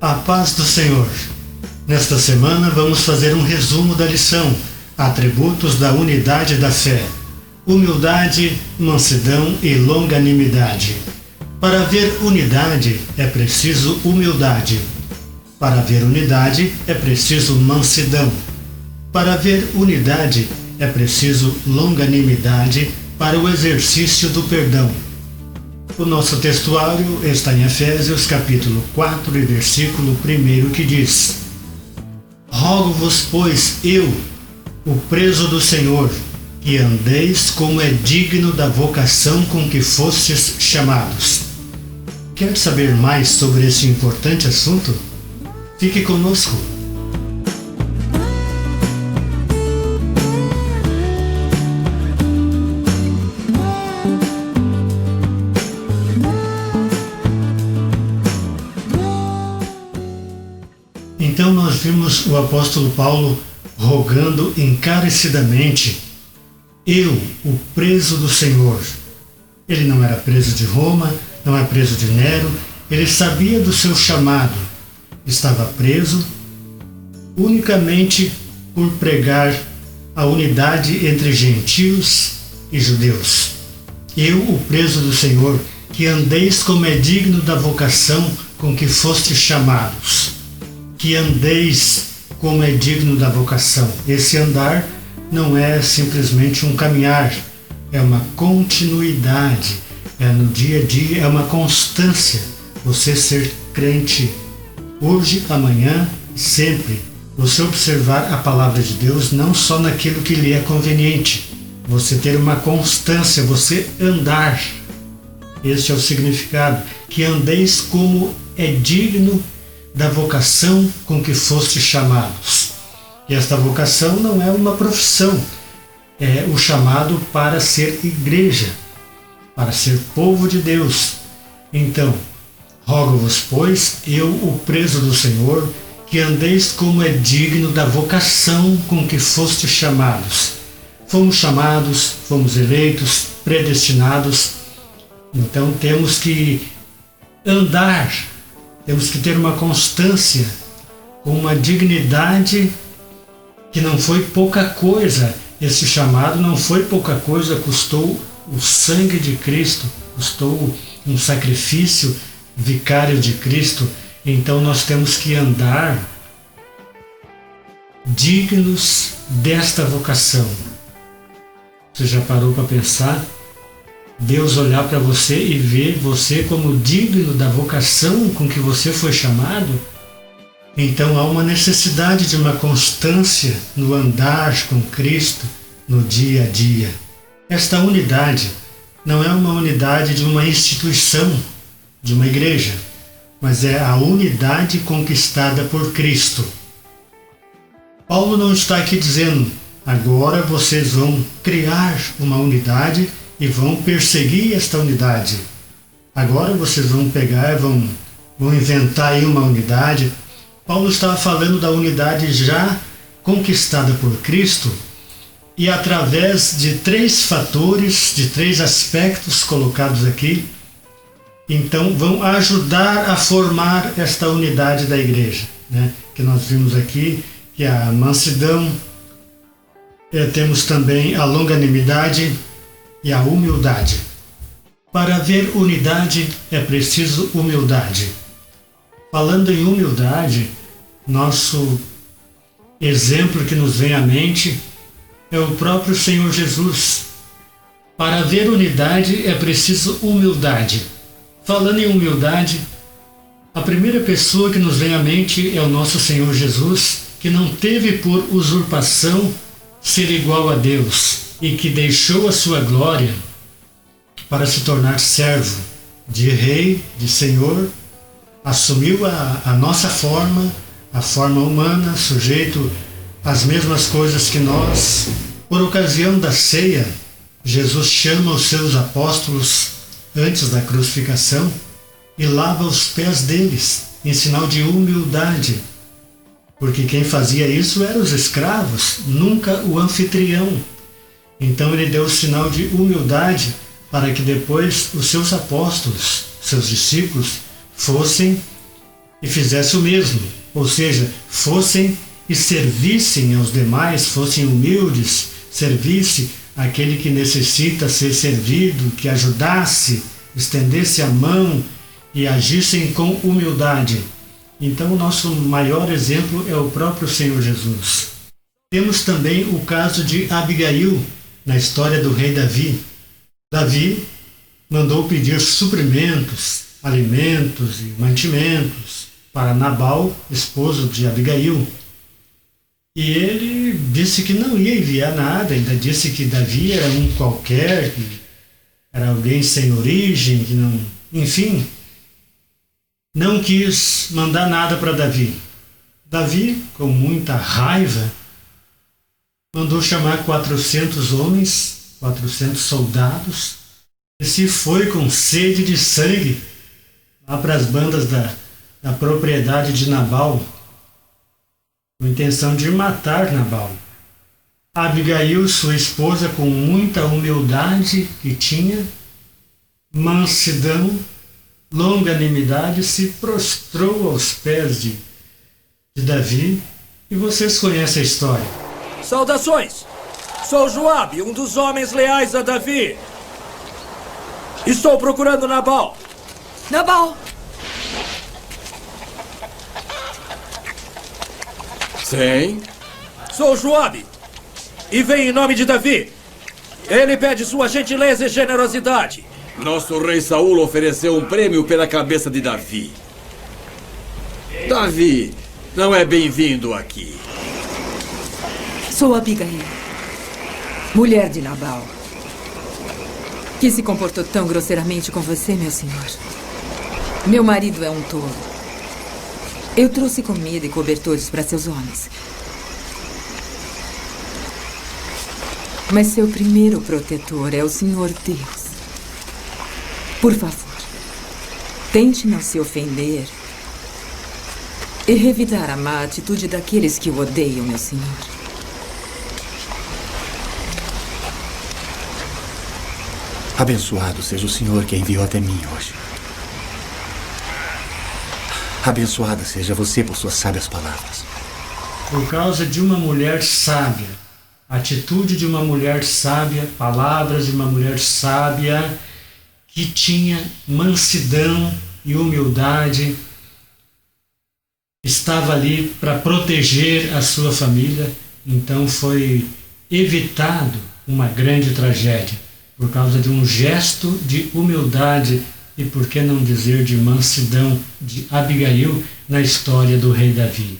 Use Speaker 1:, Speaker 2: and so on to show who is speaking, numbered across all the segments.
Speaker 1: A paz do Senhor. Nesta semana vamos fazer um resumo da lição Atributos da Unidade da Fé. Humildade, mansidão e longanimidade. Para haver unidade é preciso humildade. Para haver unidade é preciso mansidão. Para haver unidade é preciso longanimidade para o exercício do perdão. O nosso textuário está em Efésios capítulo 4 e versículo 1, que diz: Rogo-vos, pois, eu, o preso do Senhor, que andeis como é digno da vocação com que fostes chamados. Quer saber mais sobre esse importante assunto? Fique conosco. Então nós vimos o apóstolo Paulo rogando encarecidamente: eu, o preso do Senhor. Ele não era preso de Roma, não é preso de Nero, ele sabia do seu chamado. Estava preso unicamente por pregar a unidade entre gentios e judeus. Eu, o preso do Senhor, que andeis como é digno da vocação com que fostes chamados. Que andeis como é digno da vocação. Esse andar não é simplesmente um caminhar, é uma continuidade, é no dia a dia, é uma constância. Você ser crente hoje, amanhã, sempre. Você observar a palavra de Deus não só naquilo que lhe é conveniente. Você ter uma constância, você andar. Este é o significado. Que andeis como é digno da vocação com que fostes chamados. E esta vocação não é uma profissão, é o chamado para ser igreja, para ser povo de Deus. Então, rogo-vos, pois, eu, o preso do Senhor, que andeis como é digno da vocação com que fostes chamados. Fomos chamados, fomos eleitos, predestinados, então temos que andar. Temos que ter uma constância, uma dignidade que não foi pouca coisa. Esse chamado não foi pouca coisa, custou o sangue de Cristo, custou um sacrifício vicário de Cristo. Então nós temos que andar dignos desta vocação. Você já parou para pensar? Deus olhar para você e ver você como digno da vocação com que você foi chamado? Então há uma necessidade de uma constância no andar com Cristo no dia a dia. Esta unidade não é uma unidade de uma instituição, de uma igreja, mas é a unidade conquistada por Cristo. Paulo não está aqui dizendo: agora vocês vão criar uma unidade e vão perseguir esta unidade. Agora vocês vão pegar, vão inventar aí uma unidade. Paulo estava falando da unidade já conquistada por Cristo e através de 3 fatores, de 3 aspectos colocados aqui, então vão ajudar a formar esta unidade da igreja, né? Que nós vimos aqui, que é a mansidão, temos também a longanimidade e a humildade. Para haver unidade é preciso humildade. Falando em humildade, nosso exemplo que nos vem à mente é o próprio Senhor Jesus. Para haver unidade é preciso humildade. Falando em humildade, a primeira pessoa que nos vem à mente é o nosso Senhor Jesus, que não teve por usurpação ser igual a Deus, e que deixou a sua glória para se tornar servo de rei, de senhor, assumiu a nossa forma, a forma humana, sujeito às mesmas coisas que nós. Por ocasião da ceia, Jesus chama os seus apóstolos antes da crucificação e lava os pés deles, em sinal de humildade, porque quem fazia isso eram os escravos, nunca o anfitrião. Então ele deu o sinal de humildade para que depois os seus apóstolos, seus discípulos, fossem e fizesse o mesmo, ou seja, fossem e servissem aos demais, fossem humildes, servisse aquele que necessita ser servido, que ajudasse, estendesse a mão e agissem com humildade. Então, o nosso maior exemplo é o próprio Senhor Jesus. Temos também o caso de Abigail, na história do rei Davi. Davi mandou pedir suprimentos, alimentos e mantimentos para Nabal, esposo de Abigail. E ele disse que não ia enviar nada, ainda disse que Davi era um qualquer, que era alguém sem origem, que não... Enfim, não quis mandar nada para Davi. Davi, com muita raiva, mandou chamar 400 homens, 400 soldados, e se foi com sede de sangue lá para as bandas da propriedade de Nabal, com intenção de matar Nabal. Abigail, sua esposa, com muita humildade que tinha, mansidão, longanimidade, se prostrou aos pés de Davi, e vocês conhecem a história.
Speaker 2: Saudações! Sou Joabe, um dos homens leais a Davi. Estou procurando Nabal.
Speaker 3: Nabal!
Speaker 2: Sim? Sou Joabe e venho em nome de Davi. Ele pede sua gentileza e generosidade.
Speaker 4: Nosso rei Saul ofereceu um prêmio pela cabeça de Davi. Davi não é bem-vindo aqui.
Speaker 3: Sou Abigail, mulher de Nabal, que se comportou tão grosseiramente com você, meu senhor. Meu marido é um tolo. Eu trouxe comida e cobertores para seus homens. Mas seu primeiro protetor é o Senhor Deus. Por favor, tente não se ofender e revidar a má atitude daqueles que o odeiam, meu senhor.
Speaker 5: Abençoado seja o Senhor que enviou até mim hoje. Abençoada seja você por suas sábias palavras.
Speaker 1: Por causa de uma mulher sábia, atitude de uma mulher sábia, palavras de uma mulher sábia, que tinha mansidão e humildade, estava ali para proteger a sua família, então foi evitado uma grande tragédia, por causa de um gesto de humildade e, por que não dizer, de mansidão de Abigail na história do rei Davi.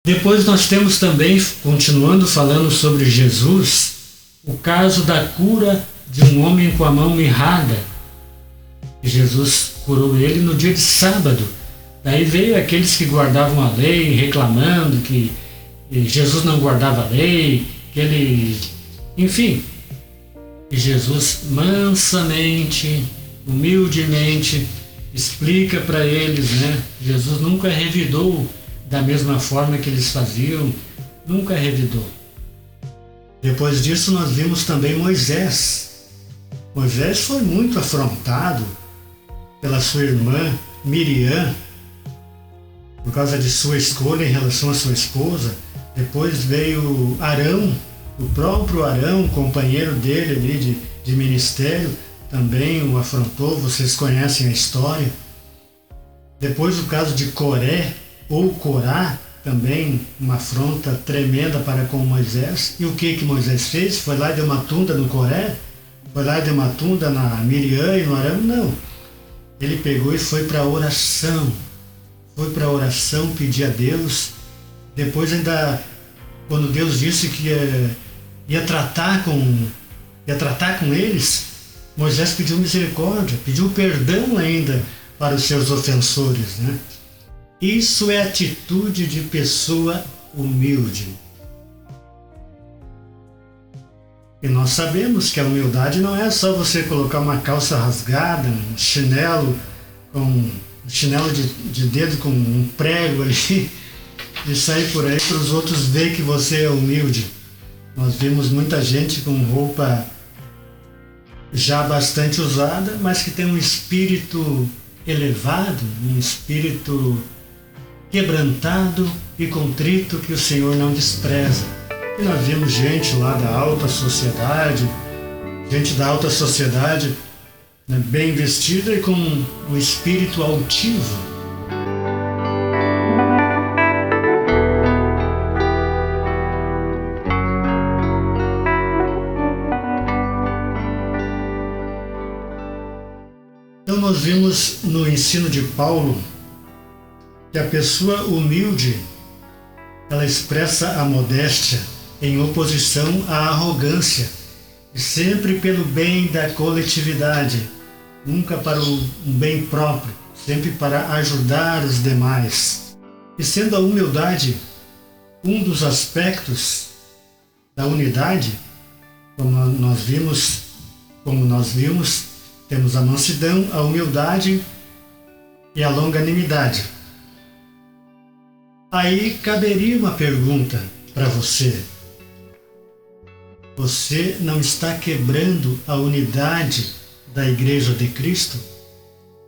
Speaker 1: Depois nós temos também, continuando falando sobre Jesus, o caso da cura de um homem com a mão mirrada. Jesus curou ele no dia de sábado. Daí veio aqueles que guardavam a lei reclamando que Jesus não guardava a lei, que ele... Enfim, e Jesus mansamente, humildemente, explica para eles, né? Jesus nunca revidou da mesma forma que eles faziam, nunca revidou. Depois disso nós vimos também Moisés. Moisés foi muito afrontado pela sua irmã Miriam, por causa de sua escolha em relação à sua esposa. Depois veio Arão, o próprio Arão, companheiro dele ali de ministério, também o afrontou, vocês conhecem a história. Depois o caso de Coré, ou Corá, também uma afronta tremenda para com Moisés. E o que Moisés fez? Foi lá e deu uma tunda no Coré? Foi lá e deu uma tunda na Miriam e no Arão? Não. Ele pegou e foi para a oração. Foi para a oração pedir a Deus. Depois ainda, quando Deus disse que ia tratar com eles, Moisés pediu misericórdia, pediu perdão ainda para os seus ofensores, né? Isso é atitude de pessoa humilde. E nós sabemos que a humildade não é só você colocar uma calça rasgada, um chinelo de dedo com um prego ali e sair por aí para os outros ver que você é humilde. Nós vimos muita gente com roupa já bastante usada, mas que tem um espírito elevado, um espírito quebrantado e contrito que o Senhor não despreza. E nós vimos gente lá da alta sociedade, né, bem vestida e com um espírito altivo. Então nós vimos no ensino de Paulo que a pessoa humilde, ela expressa a modéstia em oposição à arrogância, e sempre pelo bem da coletividade, nunca para um bem próprio, sempre para ajudar os demais. E sendo a humildade um dos aspectos da unidade, como nós vimos, temos a mansidão, a humildade e a longanimidade. Aí caberia uma pergunta para você. Você não está quebrando a unidade da Igreja de Cristo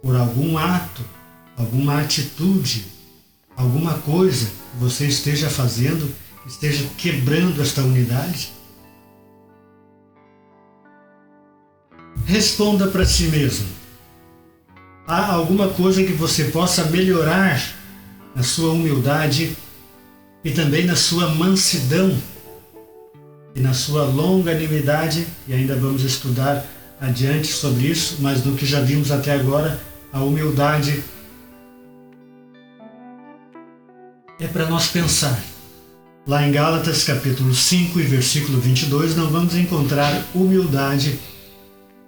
Speaker 1: por algum ato, alguma atitude, alguma coisa que você esteja fazendo, que esteja quebrando esta unidade? Responda para si mesmo. Há alguma coisa que você possa melhorar na sua humildade e também na sua mansidão e na sua longanimidade? E ainda vamos estudar adiante sobre isso, mas no que já vimos até agora, a humildade é para nós pensar. Lá em Gálatas capítulo 5 e versículo 22, não vamos encontrar humildade,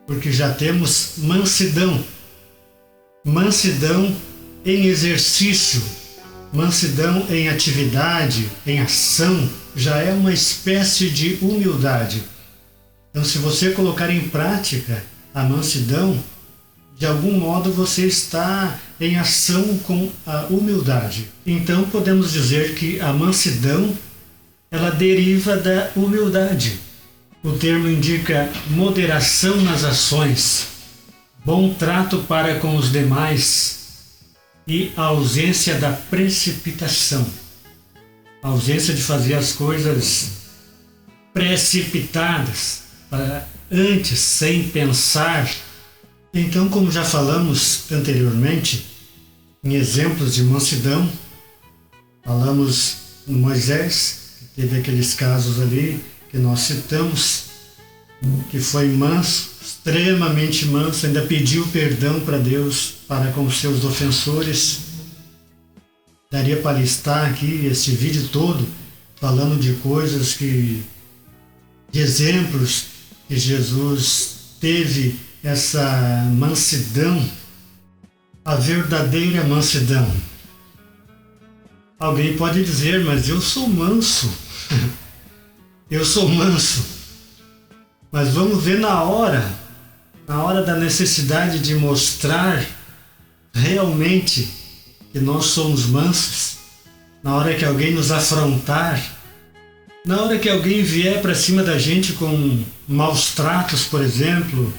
Speaker 1: porque já temos mansidão. Mansidão em exercício, mansidão em atividade, em ação, já é uma espécie de humildade. Então, se você colocar em prática a mansidão, de algum modo você está em ação com a humildade. Então, podemos dizer que a mansidão, ela deriva da humildade. O termo indica moderação nas ações, bom trato para com os demais e a ausência da precipitação. A ausência de fazer as coisas precipitadas, antes, sem pensar. Então, como já falamos anteriormente, em exemplos de mansidão, falamos no Moisés, que teve aqueles casos ali que nós citamos, que foi manso, extremamente manso, ainda pediu perdão para Deus, para com os seus ofensores. Daria para listar aqui esse vídeo todo, falando de coisas de exemplos que Jesus teve essa mansidão, a verdadeira mansidão. Alguém pode dizer, mas eu sou manso. Eu sou manso. Mas vamos ver na hora da necessidade de mostrar realmente que nós somos mansos, na hora que alguém nos afrontar, na hora que alguém vier para cima da gente com maus tratos, por exemplo,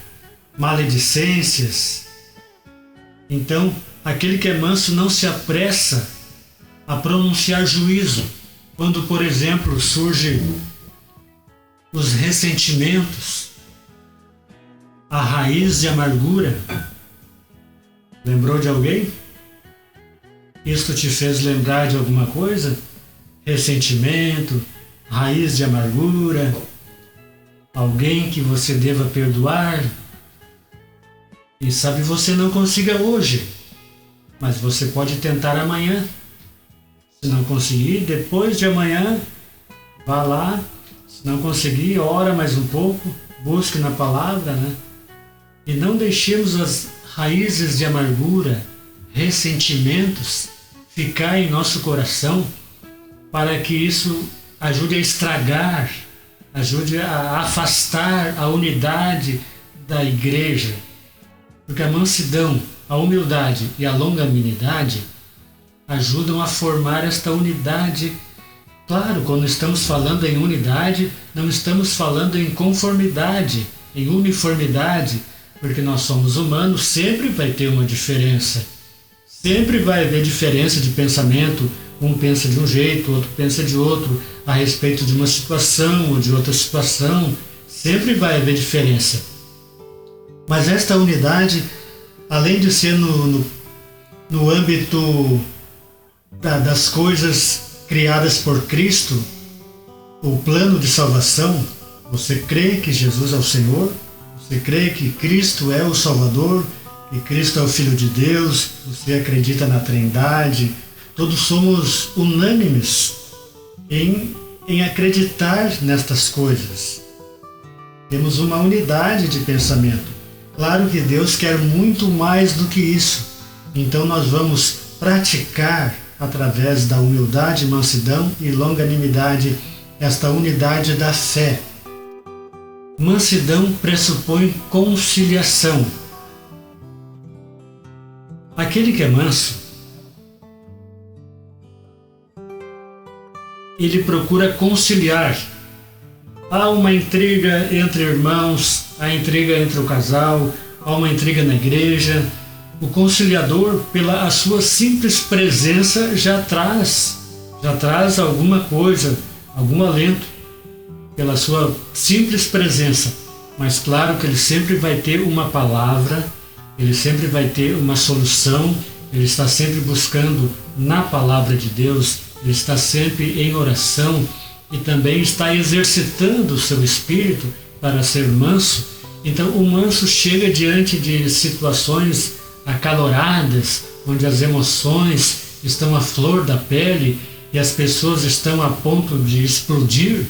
Speaker 1: maledicências. Então, aquele que é manso não se apressa a pronunciar juízo. Quando, por exemplo, surge os ressentimentos, a raiz de amargura. Lembrou de alguém? Isto te fez lembrar de alguma coisa? Ressentimento, raiz de amargura, alguém que você deva perdoar. Quem sabe você não consiga hoje, mas você pode tentar amanhã. Se não conseguir, depois de amanhã, vá lá. Se não conseguir, ora mais um pouco, busque na palavra, né? E não deixemos as raízes de amargura, ressentimentos, ficar em nosso coração, para que isso ajude a estragar, ajude a afastar a unidade da igreja. Porque a mansidão, a humildade e a longanimidade ajudam a formar esta unidade. Claro, quando estamos falando em unidade, não estamos falando em conformidade, em uniformidade, porque nós somos humanos, sempre vai ter uma diferença. Sempre vai haver diferença de pensamento. Um pensa de um jeito, outro pensa de outro, a respeito de uma situação ou de outra situação. Sempre vai haver diferença. Mas esta unidade, além de ser no âmbito das coisas criadas por Cristo, o plano de salvação, você crê que Jesus é o Senhor, você crê que Cristo é o Salvador, que Cristo é o Filho de Deus, você acredita na Trindade, todos somos unânimes em acreditar nestas coisas. Temos uma unidade de pensamento. Claro que Deus quer muito mais do que isso. Então nós vamos praticar, através da humildade, mansidão e longanimidade, esta unidade da fé. Mansidão pressupõe conciliação. Aquele que é manso, ele procura conciliar. Há uma intriga entre irmãos, há intriga entre o casal, há uma intriga na igreja. O conciliador, pela a sua simples presença, já traz alguma coisa, algum alento, pela sua simples presença. Mas claro que ele sempre vai ter uma palavra, ele sempre vai ter uma solução, ele está sempre buscando na palavra de Deus, ele está sempre em oração e também está exercitando o seu espírito para ser manso. Então o manso chega diante de situações acaloradas, onde as emoções estão à flor da pele e as pessoas estão a ponto de explodir,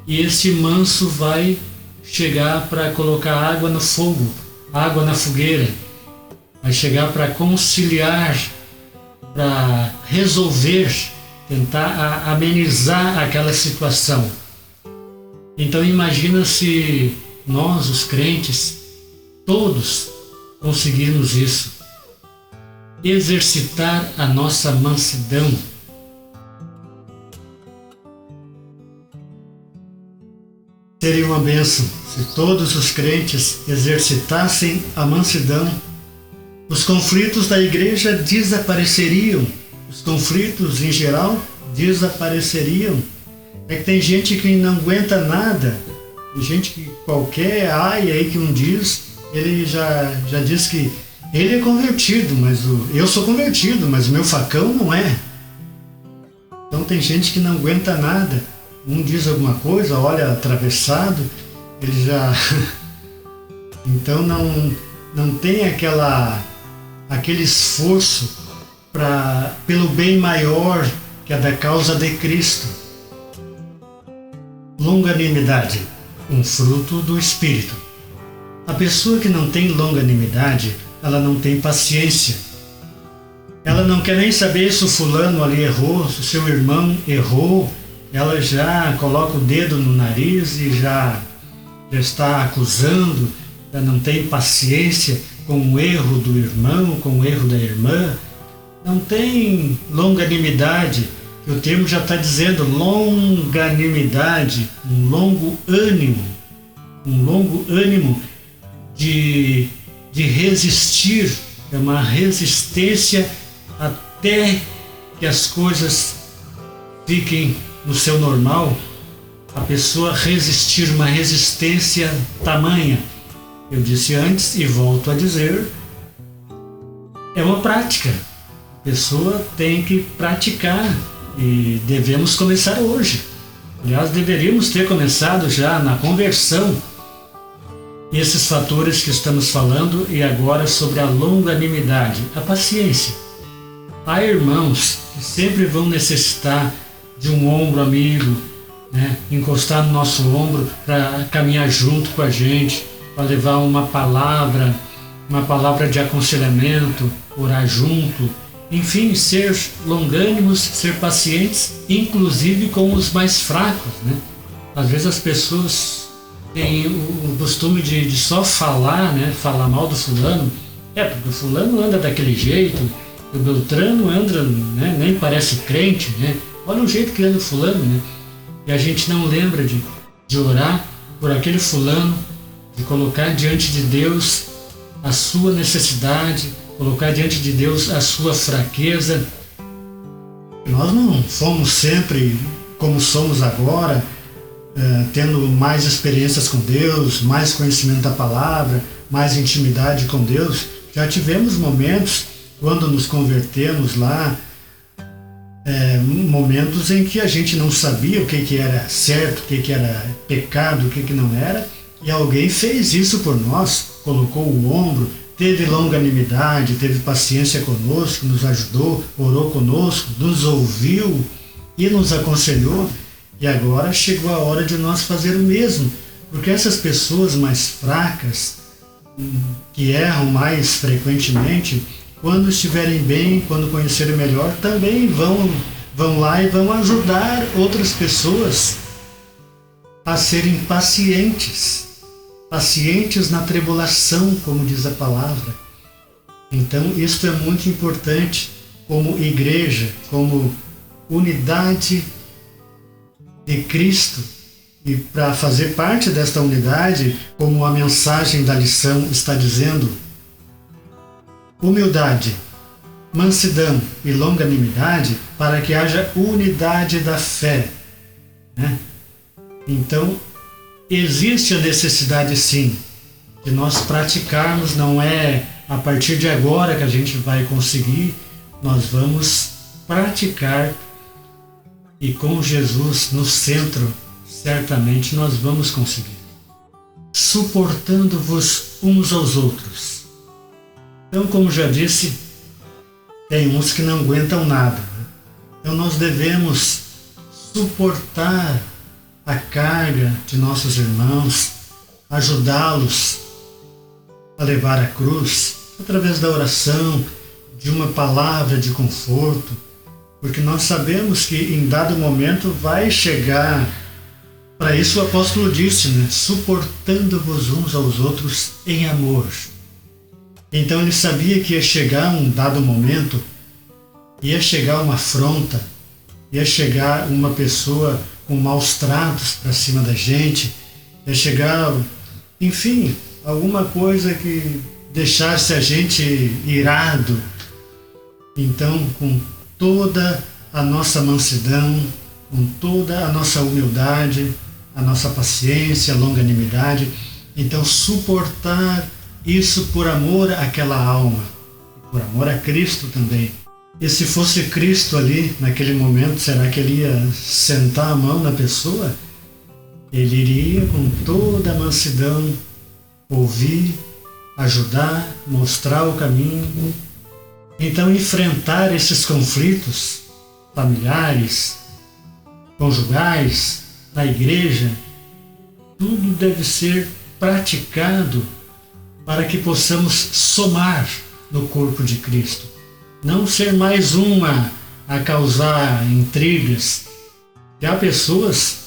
Speaker 1: e esse manso vai chegar para colocar água no fogo, água na fogueira, vai chegar para conciliar, para resolver, tentar amenizar aquela situação. Então imagina se nós, os crentes, todos conseguirmos isso, exercitar a nossa mansidão. Seria uma bênção se todos os crentes exercitassem a mansidão. Os conflitos da igreja desapareceriam, os conflitos em geral desapareceriam. É que tem gente que não aguenta nada, tem gente que qualquer ai aí que um diz, ele já diz que ele é convertido, mas eu sou convertido, mas o meu facão não é. Então tem gente que não aguenta nada. Um diz alguma coisa, olha atravessado, ele já... Então não tem aquele esforço pelo bem maior que é da causa de Cristo. Longanimidade, um fruto do Espírito. A pessoa que não tem longanimidade, ela não tem paciência. Ela não quer nem saber se o fulano ali errou, se o seu irmão errou. Ela já coloca o dedo no nariz e já está acusando, já não tem paciência com o erro do irmão, com o erro da irmã. Não tem longanimidade, que o termo já está dizendo, longanimidade, um longo ânimo de resistir, é uma resistência até que as coisas fiquem no seu normal, a pessoa resistir, uma resistência tamanha. Eu disse antes e volto a dizer, é uma prática. A pessoa tem que praticar e devemos começar hoje. Aliás, deveríamos ter começado já na conversão. Esses fatores que estamos falando e agora sobre a longanimidade, a paciência. Há irmãos que sempre vão necessitar de um ombro amigo, né? Encostar no nosso ombro para caminhar junto com a gente, para levar uma palavra de aconselhamento, orar junto, enfim, ser longânimos, ser pacientes, inclusive com os mais fracos, né? Às vezes as pessoas têm o costume de só falar, né? Falar mal do fulano, porque o fulano anda daquele jeito, o Beltrano anda, né? Nem parece crente, né? Olha o jeito que anda o fulano, né? E a gente não lembra de orar por aquele fulano, de colocar diante de Deus a sua necessidade, colocar diante de Deus a sua fraqueza. Nós não fomos sempre como somos agora, tendo mais experiências com Deus, mais conhecimento da palavra, mais intimidade com Deus. Já tivemos momentos, quando nos convertemos lá, momentos em que a gente não sabia o que era certo, o que era pecado, o que não era, e alguém fez isso por nós, colocou o ombro, teve longanimidade, teve paciência conosco, nos ajudou, orou conosco, nos ouviu e nos aconselhou. E agora chegou a hora de nós fazer o mesmo, porque essas pessoas mais fracas, que erram mais frequentemente, quando estiverem bem, quando conhecerem melhor, também vão lá e vão ajudar outras pessoas a serem pacientes na tribulação, como diz a palavra. Então, isso é muito importante como igreja, como unidade de Cristo. E para fazer parte desta unidade, como a mensagem da lição está dizendo, humildade, mansidão e longanimidade, para que haja unidade da fé, né? Então, existe a necessidade sim de nós praticarmos, não é a partir de agora que a gente vai conseguir, nós vamos praticar, e com Jesus no centro, certamente nós vamos conseguir. Suportando-vos uns aos outros. Então, como já disse, tem uns que não aguentam nada, né? Então nós devemos suportar a carga de nossos irmãos, ajudá-los a levar a cruz, através da oração, de uma palavra de conforto, porque nós sabemos que em dado momento vai chegar. Para isso o apóstolo disse, né? Suportando-vos uns aos outros em amor. Então ele sabia que ia chegar um dado momento, ia chegar uma afronta, ia chegar uma pessoa com maus tratos para cima da gente, ia chegar, enfim, alguma coisa que deixasse a gente irado. Então, com toda a nossa mansidão, com toda a nossa humildade, a nossa paciência, longanimidade, então suportar isso por amor àquela alma, por amor a Cristo também. E se fosse Cristo ali, naquele momento, será que ele ia sentar a mão na pessoa? Ele iria com toda a mansidão ouvir, ajudar, mostrar o caminho. Então, enfrentar esses conflitos familiares, conjugais, na igreja, tudo deve ser praticado para que possamos somar no corpo de Cristo. Não ser mais uma a causar intrigas. E há pessoas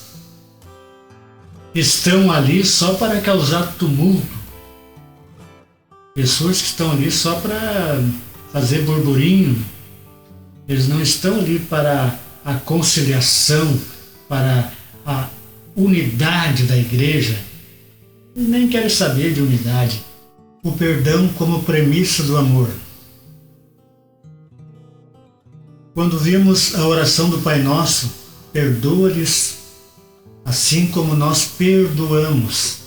Speaker 1: que estão ali só para causar tumulto. Pessoas que estão ali só para fazer burburinho. Eles não estão ali para a conciliação, para a unidade da igreja. Eles nem querem saber de unidade. O perdão como premissa do amor. Quando vimos a oração do Pai Nosso, perdoa-lhes assim como nós perdoamos.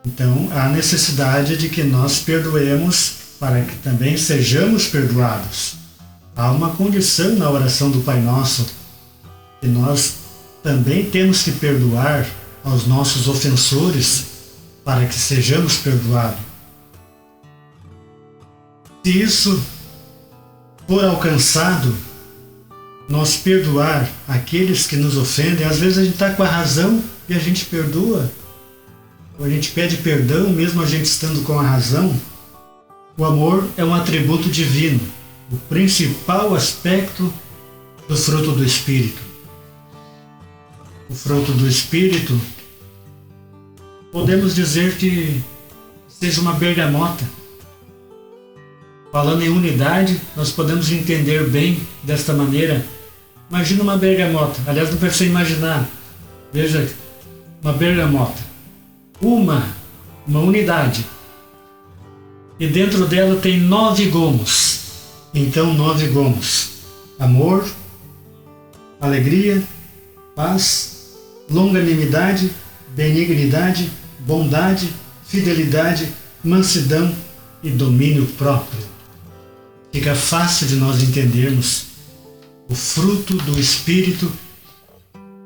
Speaker 1: Então, há necessidade de que nós perdoemos para que também sejamos perdoados. Há uma condição na oração do Pai Nosso, que nós também temos que perdoar aos nossos ofensores para que sejamos perdoados. Se isso for alcançado, nós perdoar aqueles que nos ofendem, às vezes a gente está com a razão e a gente perdoa, ou a gente pede perdão mesmo a gente estando com a razão. O amor é um atributo divino, o principal aspecto do fruto do Espírito. O fruto do Espírito, podemos dizer que seja uma bergamota. Falando em unidade, nós podemos entender bem desta maneira. Imagina uma bergamota, aliás, não precisa imaginar. Veja, uma bergamota, uma unidade. e dentro dela tem 9 gomos. Então, 9 gomos: amor, alegria, paz, longanimidade, benignidade, bondade, fidelidade, mansidão e domínio próprio. Fica fácil de nós entendermos o fruto do Espírito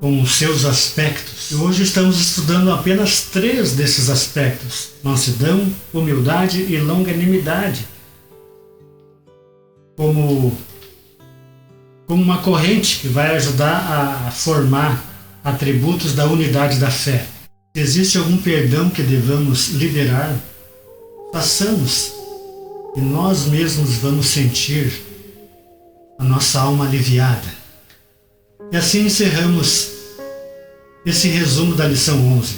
Speaker 1: com os seus aspectos. E hoje estamos estudando apenas 3 desses aspectos: mansidão, humildade e longanimidade. Como uma corrente que vai ajudar a formar atributos da unidade da fé. Se existe algum perdão que devamos liberar, façamos, e nós mesmos vamos sentir a nossa alma aliviada. E assim encerramos esse resumo da lição 11.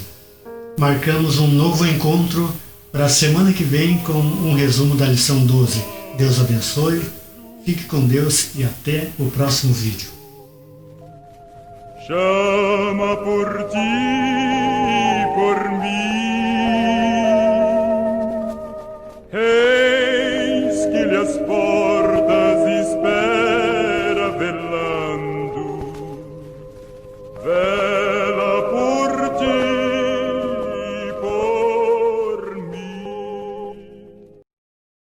Speaker 1: Marcamos um novo encontro para a semana que vem com um resumo da lição 12. Deus abençoe, fique com Deus e até o próximo vídeo.
Speaker 6: Chama por ti, por mim.